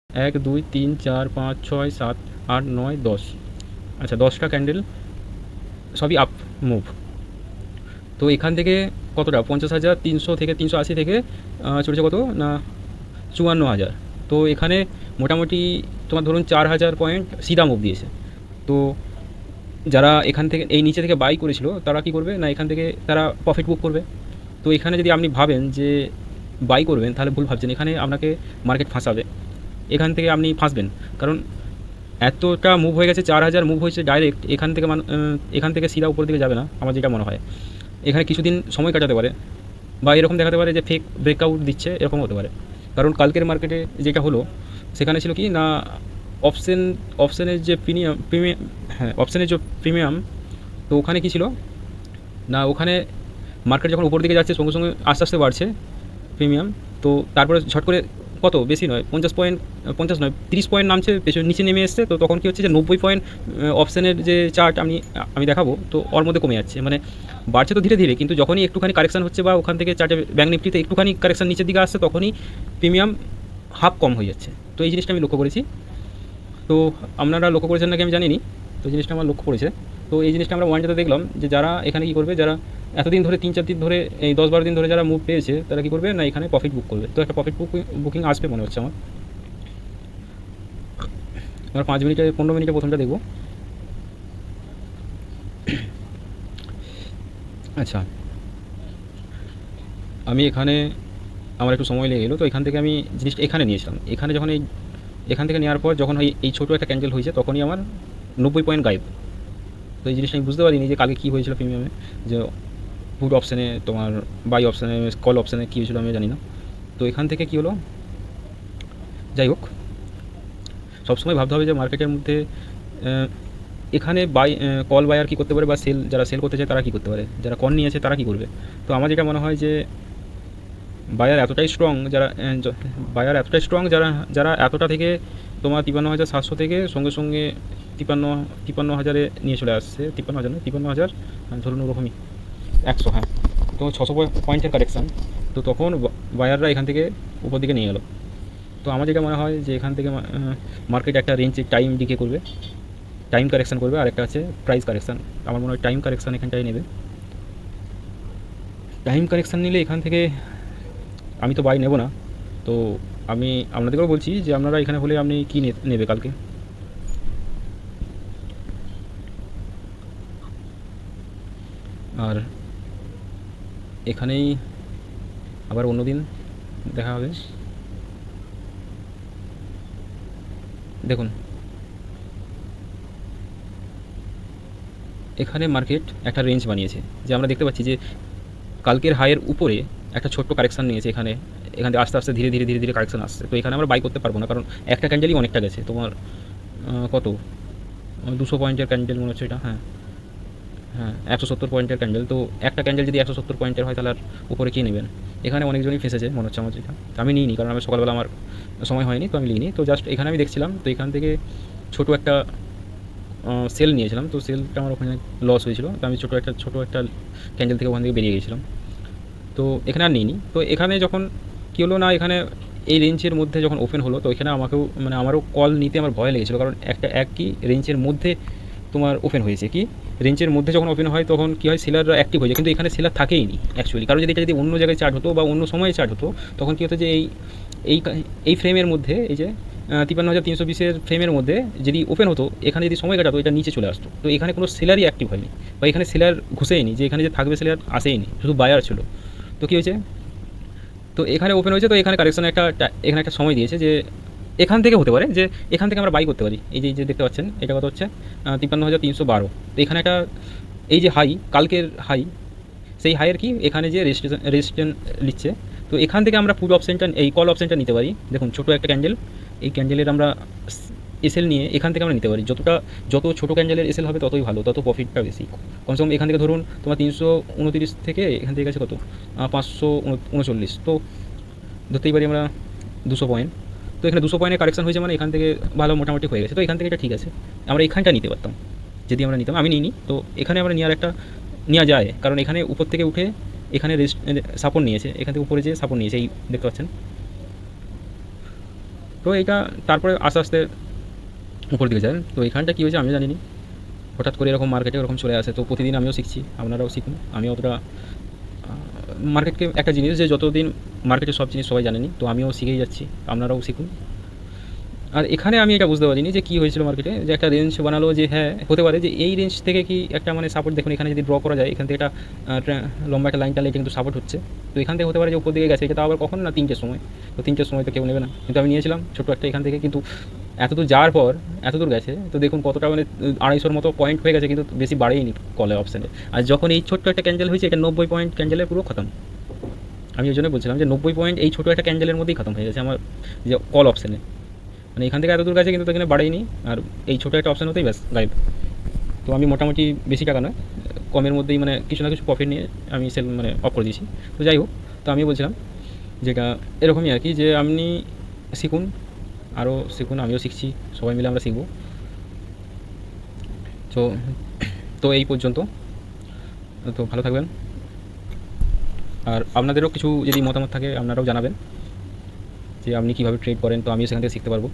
1 2 3 4 5 6 7 8 9 10। আচ্ছা, 10টা ক্যান্ডেল সবই আপ মুভ। তো এখান থেকে কতটা 50,300 থেকে 380 থেকে চলেছে কত না 54,000। তো এখানে মোটামুটি তোমার ধরুন 4,000 পয়েন্ট সিধা মুভ দিয়েছে। তো যারা এখান থেকে এই নিচে থেকে বাই করেছিল তারা কি করবে না এখান থেকে তারা প্রফিট বুক করবে। তো এখানে যদি আপনি ভাবেন যে বাই করবেন তাহলে ভুল ভাবছেন, এখানে আপনাকে মার্কেট ফাঁসাবে, এখান থেকে আপনি ফাঁসবেন। কারণ এতটা মুভ হয়ে গেছে, 4,000 মুভ হয়েছে ডাইরেক্ট, এখান থেকে সিধা উপর দিকে যাবে না আমার যেটা মনে হয়। এখানে কিছুদিন সময় কাটাতে পারে বা এরকম দেখাতে পারে যে ফেক ব্রেকআউট দিচ্ছে, এরকম হতে পারে। কারণ কালকের মার্কেটে যেটা হলো সেখানে ছিল কি না অপশনের যে প্রিমিয়াম, হ্যাঁ অপশনের যে প্রিমিয়াম, তো ওখানে কী ছিল না ওখানে মার্কেট যখন উপর দিকে যাচ্ছে সঙ্গে সঙ্গে আস্তে আস্তে বাড়ছে প্রিমিয়াম। তো তারপরে ঝট করে কত বেশি নয় 50 পয়েন্ট, 50 নয় 30 পয়েন্ট নামছে, নিচে নেমে এসছে। তো তখন কী হচ্ছে যে 90 পয়েন্ট অপশনের যে চার্ট আমি দেখাবো তো ওর মধ্যে কমে যাচ্ছে, মানে বাড়ছে তো ধীরে ধীরে, কিন্তু যখনই একটুখানি কারেকশন হচ্ছে বা ওখান থেকে চার্টে ব্যাঙ্ক নিফটিতে একটুখানি কারেকশন নিচের দিকে আসছে তখনই প্রিমিয়াম হাফ কম হয়ে যাচ্ছে। তো এই জিনিসটা আমি লক্ষ্য করেছি। তো আপনারা লক্ষ্য করেছেন নাকি আমি জানিনি, তো এই জিনিসটা আমার লক্ষ্য করেছে। তো এই জিনিসটা আমরা ওয়ানটাতে দেখলাম যে যারা এখানে কী করবে, যারা এতদিন ধরে 3-4 দিন ধরে এই 10-12 দিন ধরে যারা মুভ পেয়েছে তারা কী করবে না এখানে প্রফিট বুক করবে। তো একটা প্রফিট বুকিং আসবে মনে হচ্ছে আমার। 5 মিনিটে 15 মিনিটে প্রথমটা দেখব। আচ্ছা, আমি এখানে আমার একটু সময় লেগে গেলো, তো এখান থেকে আমি জিনিসটা এখানে নিয়েছিলাম। এখানে যখন এখান থেকে নেওয়ার পর যখন এই ছোটো একটা ক্যান্ডেল হয়েছে তখনই আমার 90 পয়েন্ট গায়েব। তো এই জিনিসটা আমি বুঝতে পারিনি যে কালকে কী হয়েছিল প্রিমিয়ামে, যে পুট অপশানে তোমার বাই অপশানে কল অপশানে কী হয়েছিল আমি জানি না। তো এখান থেকে কী হলো, যাই হোক, সবসময় ভাবতে হবে যে মার্কেটের মধ্যে এখানে কল বায়ার কী করতে পারে বা যারা সেল করতে চায় তারা কী করতে পারে, যারা কল নিয়েছে তারা কী করবে। তো আমার যেটা মনে হয় যে বায়ার এতটাই স্ট্রং, যারা যারা এতটা থেকে তোমার 53,700 থেকে সঙ্গে সঙ্গে 53,000-এ নিয়ে চলে আসছে। 53,000 না 53,000, ধরুন ওরকমই 100, হ্যাঁ। তো 600 পয়েন্টের কারেকশান। তো তখন বায়াররা এখান থেকে উপর দিকে নিয়ে গেল। তো আমার যেটা মনে হয় যে এখান থেকে মার্কেট একটা রেঞ্জে টাইম ডিকে করবে, টাইম কারেকশান করবে, আর একটা আছে প্রাইস কারেকশান। আমার মনে হয় টাইম কারেকশান এখানটায় নেবে। টাইম কারেকশান নিলে এখান থেকে আমি তো বাই নেব না। তো আমি আপনাদেরকেও বলছি যে আপনারা এখানে হলে আপনি কী নেবে কালকে। আর এখানেই আবার অন্য দিন দেখা হবে। দেখুন এখানে মার্কেট একটা রেঞ্জ বানিয়েছে, যে আমরা দেখতে পাচ্ছি যে কালকের হাইয়ের উপরে একটা ছোট্ট কারেকশান নিয়েছে। এখান থেকে আস্তে আস্তে ধীরে ধীরে ধীরে ধীরে কারেকশান আসছে। তো এখানে আমরা বাই করতে পারবো না, কারণ একটা ক্যান্ডেলই অনেকটা গেছে তোমার কত 200 পয়েন্টের ক্যান্ডেল মনে হচ্ছে এটা, হ্যাঁ হ্যাঁ 170 পয়েন্টের ক্যান্ডেল। তো একটা ক্যান্ডেল যদি 170 পয়েন্টের হয় তাহলে আর উপরে কী নেবেন। এখানে অনেকজনই ফেসেছে মনে হচ্ছে আমার যেটা। আমি নিইনি, কারণ আমি সকালবেলা আমার সময় হয়নি, তো আমি নিইনি। তো জাস্ট এখানে আমি দেখছিলাম, তো এখান থেকে ছোটো একটা সেল নিয়েছিলাম। তো সেলটা আমার ওখানে লস হয়েছিল, তো আমি ছোটো একটা ক্যান্ডেল থেকে ওখান থেকে বেরিয়ে গেছিলাম। তো এখানে আর নিইনি। তো এখানে যখন কী হলো না এখানে এই রেঞ্জের মধ্যে যখন ওপেন হলো, তো এখানে আমারও কল নিতে আমার ভয় লেগেছিলো, কারণ একই রেঞ্জের মধ্যে তোমার ওপেন হয়েছে। কি রেঞ্জের মধ্যে যখন ওপেন হয় তখন কী হয়, সেলাররা অ্যাক্টিভ হয়ে যায়, কিন্তু এখানে সেলার থাকেই নি অ্যাকচুয়ালি। কারণ যদি এটা যদি অন্য জায়গায় চার্ট হতো বা অন্য সময়ে চার্ট হতো তখন কী হতো যে এই এই ফ্রেমের মধ্যে এই যে 53,320-এর ফ্রেমের মধ্যে যদি ওপেন হতো, এখানে যদি সময় কাটাতো এটা নিচে চলে আসতো। তো এখানে কোনো সেলারই অ্যাক্টিভ হয়নি, বা এখানে সেলার ঘুষেইনি, যে এখানে যে থাকবে সেলার আসেইনি, শুধু বায়ার ছিল। তো কী হয়েছে, তো এখানে ওপেন হয়েছে, তো এখানে কারেকশানে এখানে একটা সময় দিয়েছে যে এখান থেকে হতে পারে যে এখান থেকে আমরা বাই করতে পারি। এই যে দেখতে পাচ্ছেন এটা কত হচ্ছে 53,312। তো এখানে একটা এই যে হাই, কালকের হাই, সেই হাইয়ের কি এখানে যে রেজিস্ট্যান্স নিচ্ছে। তো এখান থেকে আমরা পুরো অপশানটা এই কল অপশানটা নিতে পারি। দেখুন ছোটো একটা ক্যান্ডেল, এই ক্যান্ডেলের আমরা এসএল নিয়ে এখান থেকে আমরা নিতে পারি। যত ছোটো ক্যান্ডেলের এসএল হবে ততই ভালো, তত প্রফিটটা বেশি। কমসে কম এখান থেকে ধরুন তোমার 329 থেকে এখান থেকে গেছে কত 539। তো ধরতেই পারি আমরা 200 পয়েন্ট। তো এখানে 200 পয়েন্টের কারেকশন হয়েছে, মানে এখান থেকে ভালো মোটামুটি হয়ে গেছে। তো এখান থেকে এটা ঠিক আছে, আমরা এখানটা নিতে পারতাম যদি আমরা নিতাম। আমি নিইনি, তো এখানে আমরা নেওয়া যায়, কারণ এখানে উপর থেকে উঠে এখানে সাপোর্ট নিয়েছে, এখান থেকে উপরে যে সাপোর্ট নিয়েছে এই দেখতে পাচ্ছেন। তো এইটা তারপরে আস্তে আস্তে উপর দিকে যায়। তো এইখানটা কী হয়েছে আমি জানি না, হঠাৎ করে এরকম মার্কেটে ওরকম চলে আসে। তো প্রতিদিন আমিও শিখছি, আপনারাও শিখুন। আমি অতটা মার্কেটকে একটা জিনিস যে যতদিন মার্কেটে সব জিনিস সবাই জানেনি, তো আমিও শিখেই যাচ্ছি, আপনারাও শিখুন। আর এখানে আমি এটা বুঝতে পারিনি যে কী হয়েছিল মার্কেটে, যে একটা রেঞ্জ বানালো যে হ্যাঁ হতে পারে যে এই রেঞ্জ থেকে কি একটা মানে সাপোর্ট, দেখুন এখানে যদি ড্র করা যায়, এখান থেকে একটা লম্বা একটা লাইন টানলে এটা কিন্তু সাপোর্ট হচ্ছে। তো এখান থেকে হতে পারে যে উপর দিকে গেছে, এটা তো আবার কখন না 3টের সময়, তো 3টের সময় তো কেউ নেবে না, কিন্তু আমি নিয়েছিলাম ছোটো একটা এখান থেকে। কিন্তু এতদূর যাওয়ার পর এতদূর গেছে, তো দেখুন কতটা মানে 250-র মতো পয়েন্ট হয়ে গেছে, কিন্তু বেশি বাড়েইনি কলে অপশানে। আর যখন এই ছোট্ট একটা ক্যান্ডেল হয়েছে, এটা 90 পয়েন্ট ক্যান্ডেলের পুরো খতম। আমি ওই জন্য বলছিলাম যে 90 পয়েন্ট এই ছোটো একটা ক্যান্ডেলের মধ্যেই খতম হয়ে গেছে আমার যে কল অপশানে। মানে এখান থেকে এত দূর গেছে কিন্তু তো এখানে বাড়েইনি, আর এই ছোটো একটা অপশান হতেই ব্যাস গায়েব। তো আমি মোটামুটি বেশি টাকা নয়, কমের মধ্যেই মানে কিছু না কিছু প্রফিট নিয়ে আমি সেল মানে অফ করে দিয়েছি। তো যাই হোক, তো আমি বলছিলাম যেটা এরকমই আর কি, যে আপনি শিখুন, আরও শিখুন, আমিও শিখছি, সবাই মিলে আমরা শিখব। তো তো এই পর্যন্ত। তো ভালো থাকবেন, আর আপনাদেরও কিছু যদি মতামত থাকে আপনারাও জানাবেন যে আপনি কীভাবে ট্রেড করেন, তো আমিও সেখান থেকে শিখতে পারবো।